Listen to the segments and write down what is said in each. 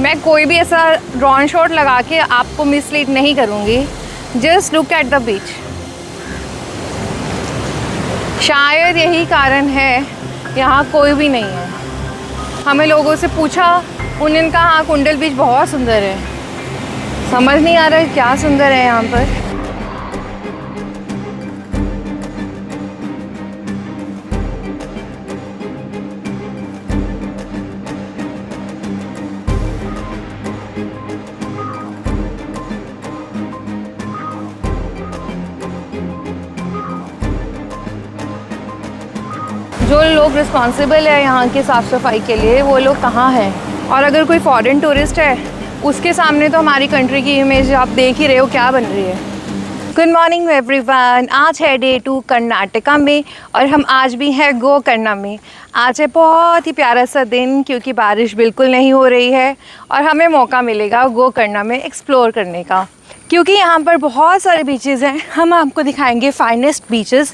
मैं कोई भी ऐसा ड्रोन शॉट लगा के आपको मिसलीड नहीं करूँगी। Just look at the beach. शायद यही कारण है यहाँ कोई भी नहीं है। हमें लोगों से पूछा, उन्होंने कहा हाँ कुंडल बीच बहुत सुंदर है। समझ नहीं आ रहा है क्या सुंदर है यहाँ पर। जो लोग रिस्पॉन्सिबल है यहाँ की साफ़ सफाई के लिए, वो लोग कहाँ हैं? और अगर कोई फॉरेन टूरिस्ट है, उसके सामने तो हमारी कंट्री की इमेज आप देख ही रहे हो क्या बन रही है। Good morning everyone. आज है डे 2 कर्नाटका में और हम आज भी हैं गोकर्णा में। आज है बहुत ही प्यारा सा दिन क्योंकि बारिश बिल्कुल नहीं हो रही है और हमें मौका मिलेगा गोकर्णा में एक्सप्लोर करने का, क्योंकि यहाँ पर बहुत सारे बीचेस हैं। हम आपको दिखाएंगे फाइनेस्ट बीचेस,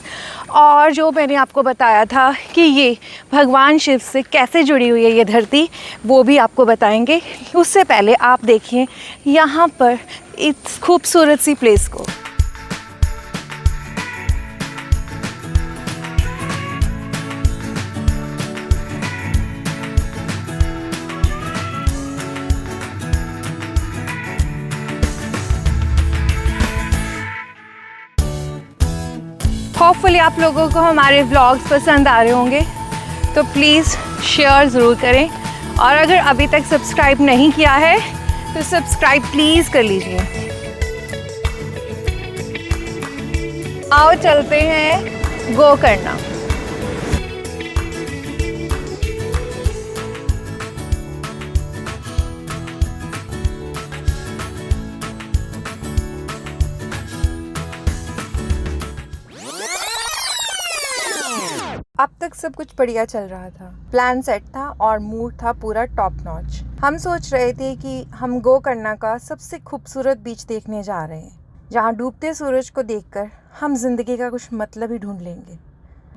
और जो मैंने आपको बताया था कि ये भगवान शिव से कैसे जुड़ी हुई है ये धरती, वो भी आपको बताएंगे। उससे पहले आप देखिए यहाँ पर इस खूबसूरत सी प्लेस को। होपफुली आप लोगों को हमारे व्लॉग्स पसंद आ रहे होंगे, तो प्लीज़ शेयर ज़रूर करें। और अगर अभी तक सब्सक्राइब नहीं किया है तो सब्सक्राइब प्लीज़ कर लीजिए। आओ चलते हैं गोकर्णा। अब तक सब कुछ बढ़िया चल रहा था, प्लान सेट था और मूड था पूरा टॉप नॉच। हम सोच रहे थे कि हम गोकर्णा का सबसे खूबसूरत बीच देखने जा रहे हैं, जहाँ डूबते सूरज को देखकर हम जिंदगी का कुछ मतलब ही ढूंढ लेंगे।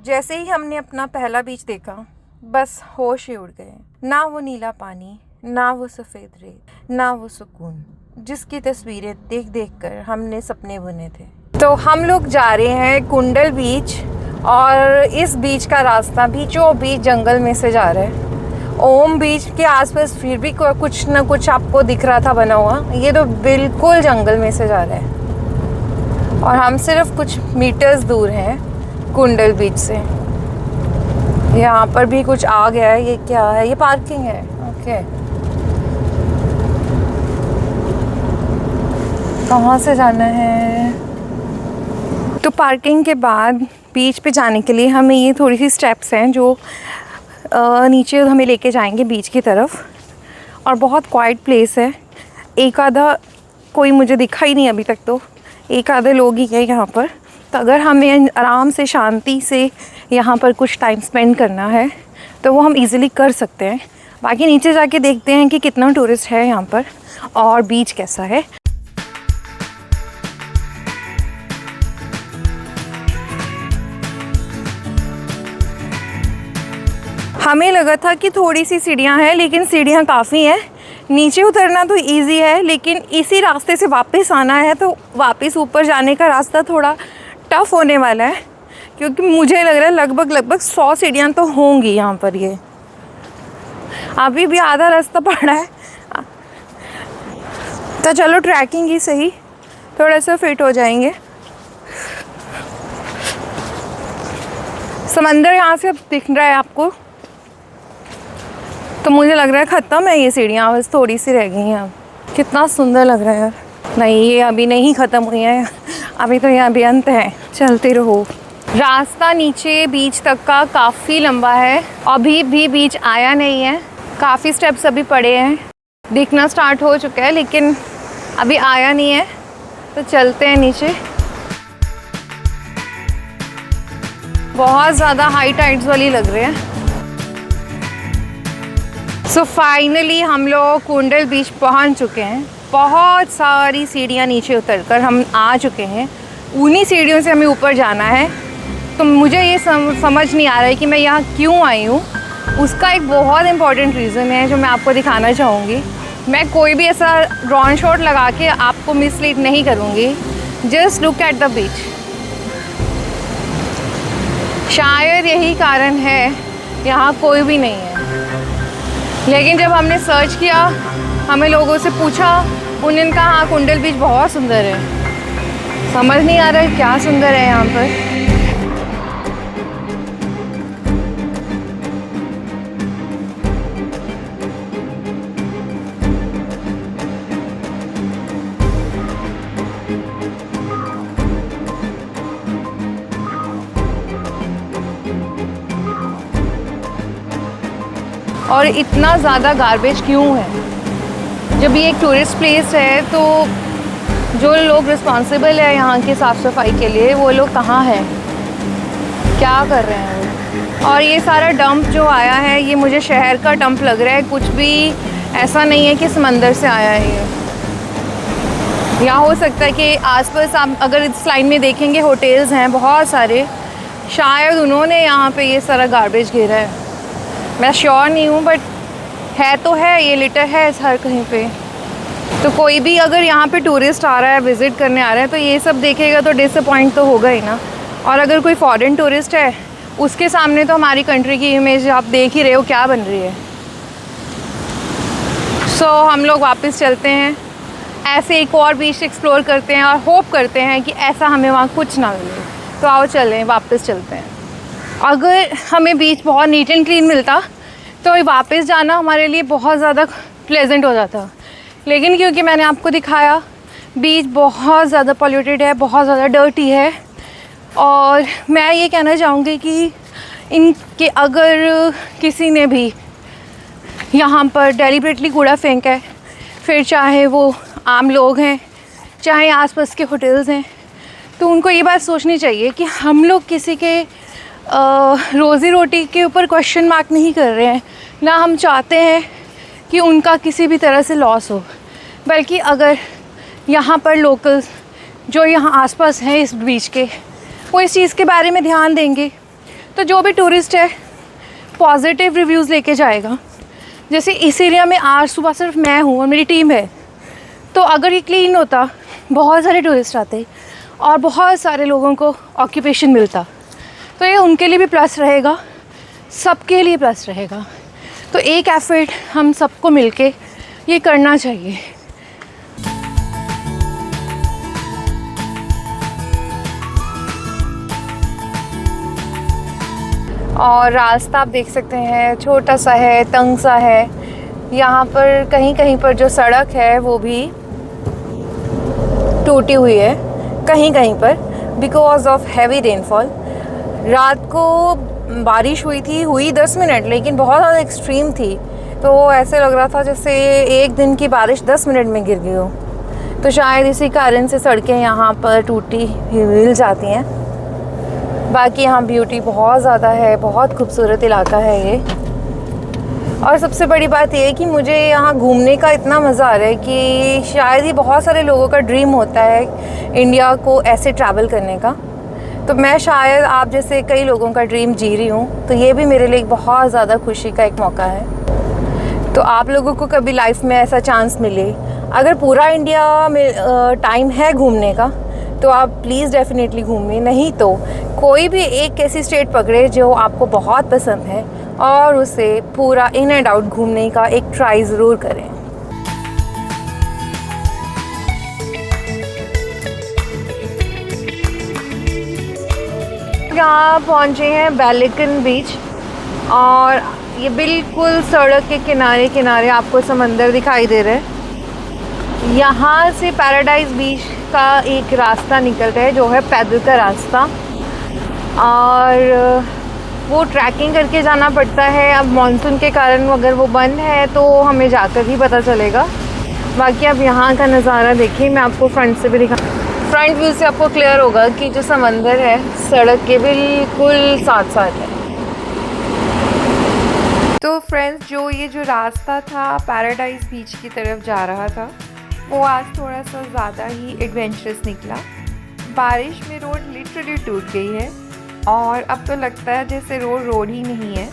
जैसे ही हमने अपना पहला बीच देखा, बस होश ही उड़ गए। ना वो नीला पानी, ना वो सफ़ेद रेत, ना वो सुकून जिसकी तस्वीरें देख देख कर हमने सपने बुने थे। तो हम लोग जा रहे हैं कुंडल बीच, और इस बीच का रास्ता बीचों बीच जंगल में से जा रहा है। ओम बीच के आसपास फिर भी कुछ ना कुछ आपको दिख रहा था बना हुआ, ये तो बिल्कुल जंगल में से जा रहा है। और हम सिर्फ कुछ मीटर्स दूर हैं कुंडल बीच से। यहाँ पर भी कुछ आ गया है। ये क्या है? ये पार्किंग है। ओके, कहाँ से जाना है? तो पार्किंग के बाद बीच पे जाने के लिए हमें ये थोड़ी सी स्टेप्स हैं जो नीचे हमें लेके जाएंगे बीच की तरफ। और बहुत क्वाइट प्लेस है। एक आधा कोई मुझे दिखा ही नहीं अभी तक, तो एक आधे लोग ही हैं यहाँ पर। तो अगर हमें आराम से शांति से यहाँ पर कुछ टाइम स्पेंड करना है तो वो हम इजीली कर सकते हैं। बाकी नीचे जाके देखते हैं कि कितना टूरिस्ट है यहाँ पर और बीच कैसा है। हमें लगा था कि थोड़ी सी सीढ़ियाँ हैं, लेकिन सीढ़ियाँ काफ़ी हैं। नीचे उतरना तो इजी है, लेकिन इसी रास्ते से वापस आना है, तो वापस ऊपर जाने का रास्ता थोड़ा टफ़ होने वाला है, क्योंकि मुझे लग रहा है लगभग 100 सीढ़ियाँ तो होंगी यहाँ पर। ये अभी भी आधा रास्ता पड़ा है, तो चलो ट्रैकिंग ही सही, थोड़ा सा फिट हो जाएंगे। समंदर यहाँ से अब दिख रहा है आपको, तो मुझे लग रहा है ख़त्म है ये सीढ़ियाँ, बस थोड़ी सी रह गई हैं अब। कितना सुंदर लग रहा है यार। नहीं, ये अभी नहीं ख़त्म हुई है, अभी तो यहाँ भी अंत है। चलते रहो। रास्ता नीचे बीच तक का काफ़ी लंबा है, अभी भी बीच आया नहीं है। काफ़ी स्टेप्स अभी पड़े हैं, दिखना स्टार्ट हो चुका है, लेकिन अभी आया नहीं है। तो चलते हैं नीचे। बहुत ज़्यादा हाई टाइड्स वाली लग रही है। सो फाइनली हम लोग कुंडल बीच पहुंच चुके हैं। बहुत सारी सीढ़ियाँ नीचे उतरकर हम आ चुके हैं। उन्हीं सीढ़ियों से हमें ऊपर जाना है। तो मुझे ये समझ नहीं आ रहा है कि मैं यहाँ क्यों आई हूँ। उसका एक बहुत इम्पॉर्टेंट रीज़न है जो मैं आपको दिखाना चाहूँगी। मैं कोई भी ऐसा ड्रोन शॉट लगा के आपको मिसलीड नहीं करूँगी। Just look at the beach. शायद यही कारण है यहाँ कोई भी नहीं है, लेकिन जब हमने सर्च किया, हमें लोगों से पूछा, उन्होंने कहा हाँ कुंडल बीच बहुत सुंदर है। समझ नहीं आ रहा है क्या सुंदर है यहाँ पर। और इतना ज़्यादा गार्बेज क्यों है? जब ये एक टूरिस्ट प्लेस है तो जो लोग रिस्पॉन्सिबल है यहाँ की साफ़ सफाई के लिए, वो लोग कहाँ हैं, क्या कर रहे हैं वो? और ये सारा डंप जो आया है, ये मुझे शहर का डंप लग रहा है, कुछ भी ऐसा नहीं है कि समंदर से आया है ये। या हो सकता है कि आसपास आप अगर इस लाइन में देखेंगे होटल्स हैं बहुत सारे, शायद उन्होंने यहाँ पे ये सारा गार्बेज घेरा है। मैं श्योर नहीं हूँ, बट है तो है, ये लिटर है इस हर कहीं पे। तो कोई भी अगर यहाँ पे टूरिस्ट आ रहा है, विज़िट करने आ रहा है, तो ये सब देखेगा तो डिसअपॉइंट तो होगा ही ना। और अगर कोई फॉरेन टूरिस्ट है, उसके सामने तो हमारी कंट्री की इमेज आप देख ही रहे हो क्या बन रही है। सो हम लोग वापस चलते हैं, ऐसे एक और बीच एक्सप्लोर करते हैं और होप करते हैं कि ऐसा हमें वहाँ कुछ ना मिले। तो आओ चलें, वापस चलते हैं। अगर हमें बीच बहुत नीट एंड क्लीन मिलता तो वापस जाना हमारे लिए बहुत ज़्यादा प्लेजेंट हो जाता, लेकिन क्योंकि मैंने आपको दिखाया बीच बहुत ज़्यादा पॉल्यूटेड है, बहुत ज़्यादा डर्टी है। और मैं ये कहना चाहूँगी कि इनके अगर किसी ने भी यहाँ पर डेलिबरेटली कूड़ा फेंका है, फिर चाहे वो आम लोग हैं, चाहे आसपास के होटल्स हैं, तो उनको ये बात सोचनी चाहिए कि हम लोग किसी के रोज़ी रोटी के ऊपर क्वेश्चन मार्क नहीं कर रहे हैं, ना हम चाहते हैं कि उनका किसी भी तरह से लॉस हो। बल्कि अगर यहाँ पर लोकल्स जो यहाँ आसपास हैं इस बीच के, वो इस चीज़ के बारे में ध्यान देंगे, तो जो भी टूरिस्ट है पॉजिटिव रिव्यूज़ लेके जाएगा। जैसे इस एरिया में आज सुबह सिर्फ मैं हूँ और मेरी टीम है, तो अगर ये क्लीन होता, बहुत सारे टूरिस्ट आते और बहुत सारे लोगों को ऑक्यूपेशन मिलता, तो ये उनके लिए भी प्लस रहेगा, सबके लिए प्लस रहेगा। तो एक एफर्ट हम सबको मिलके ये करना चाहिए। और रास्ता आप देख सकते हैं छोटा सा है, तंग सा है। यहाँ पर कहीं कहीं पर जो सड़क है वो भी टूटी हुई है कहीं कहीं पर, बिकॉज ऑफ हैवी रेनफॉल। रात को बारिश हुई 10 मिनट, लेकिन बहुत ज़्यादा एक्सट्रीम थी, तो ऐसे लग रहा था जैसे एक दिन की बारिश 10 मिनट में गिर गई हो। तो शायद इसी कारण से सड़कें यहाँ पर टूटी मिल जाती हैं। बाकी यहाँ ब्यूटी बहुत ज़्यादा है, बहुत खूबसूरत इलाका है ये। और सबसे बड़ी बात ये है कि मुझे यहाँ घूमने का इतना मज़ा आ रहा है कि शायद ही बहुत सारे लोगों का ड्रीम होता है इंडिया को ऐसे ट्रैवल करने का। तो मैं शायद आप जैसे कई लोगों का ड्रीम जी रही हूँ, तो ये भी मेरे लिए बहुत ज़्यादा खुशी का एक मौका है। तो आप लोगों को कभी लाइफ में ऐसा चांस मिले, अगर पूरा इंडिया में टाइम है घूमने का, तो आप प्लीज़ डेफिनेटली घूमिए। नहीं तो कोई भी एक ऐसी स्टेट पकड़े जो आपको बहुत पसंद है और उसे पूरा इन एंड आउट घूमने का एक ट्राई ज़रूर करें। यहाँ पहुँचे हैं बैलिकन बीच, और ये बिल्कुल सड़क के किनारे किनारे आपको समंदर दिखाई दे रहा है। यहाँ से पैराडाइज बीच का एक रास्ता निकलता है जो है पैदल का रास्ता, और वो ट्रैकिंग करके जाना पड़ता है। अब मॉनसून के कारण अगर वो बंद है तो हमें जाकर ही पता चलेगा। बाकी अब यहाँ का नज़ारा देखिए, मैं आपको फ्रंट से भी दिखा, फ्रंट व्यू से आपको क्लियर होगा कि जो समंदर है सड़क के बिल्कुल साथ साथ है। तो फ्रेंड्स, जो रास्ता था पैराडाइज बीच की तरफ जा रहा था, वो आज थोड़ा सा ज़्यादा ही एडवेंचरस निकला। बारिश में रोड लिटरली टूट गई है और अब तो लगता है जैसे रोड ही नहीं है,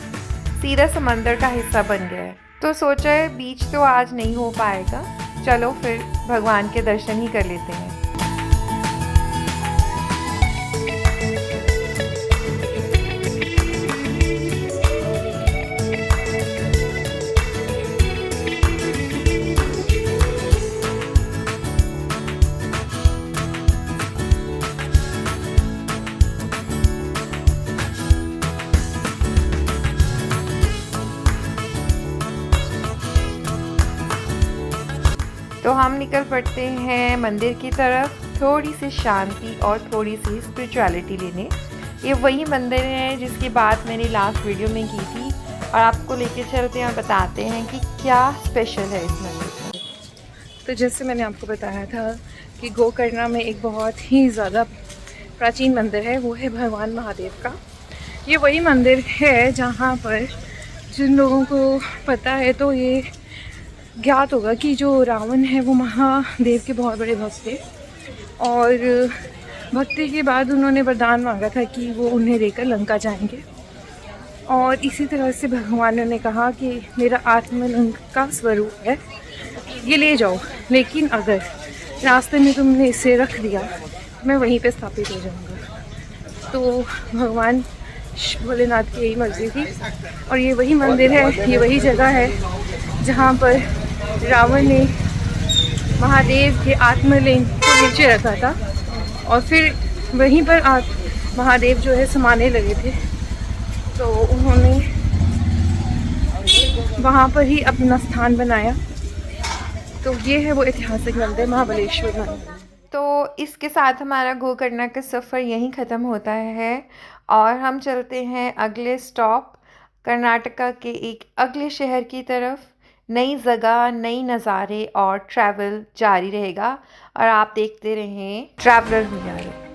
सीधा समंदर का हिस्सा बन गया है। तो सोचा है बीच तो आज नहीं हो पाएगा, चलो फिर भगवान के दर्शन ही कर लेते हैं। तो हम निकल पड़ते हैं मंदिर की तरफ, थोड़ी सी शांति और थोड़ी सी स्पिरिचुअलिटी लेने। ये वही मंदिर है जिसकी बात मैंने लास्ट वीडियो में की थी, और आपको लेके चलते हैं और बताते हैं कि क्या स्पेशल है इस मंदिर में। तो जैसे मैंने आपको बताया था कि गोकर्णा में एक बहुत ही ज़्यादा प्राचीन मंदिर है, वो है भगवान महादेव का। ये वही मंदिर है जहाँ पर जिन लोगों को पता है तो ये ज्ञात होगा कि जो रावण है वो महादेव के बहुत बड़े भक्त थे, और भक्ति के बाद उन्होंने वरदान मांगा था कि वो उन्हें लेकर लंका जाएंगे। और इसी तरह से भगवान ने कहा कि मेरा आत्मलिंग का स्वरूप है, ये ले जाओ, लेकिन अगर रास्ते में तुमने इसे रख दिया मैं वहीं पे स्थापित हो जाऊंगा। तो भगवान भोलेनाथ की यही मर्जी थी, और ये वही मंदिर है, ये वही जगह है जहाँ पर रावण ने महादेव के आत्मलिंग को नीचे रखा था, और फिर वहीं पर महादेव जो है समाने लगे थे, तो उन्होंने वहाँ पर ही अपना स्थान बनाया। तो ये है वो ऐतिहासिक मंदिर महाबलेश्वर मंदिर। तो इसके साथ हमारा गोकर्णा का सफ़र यहीं ख़त्म होता है, और हम चलते हैं अगले स्टॉप कर्नाटका के एक अगले शहर की तरफ। नई जगह, नई नज़ारे और ट्रैवल जारी रहेगा, और आप देखते रहें ट्रैवलर हुई।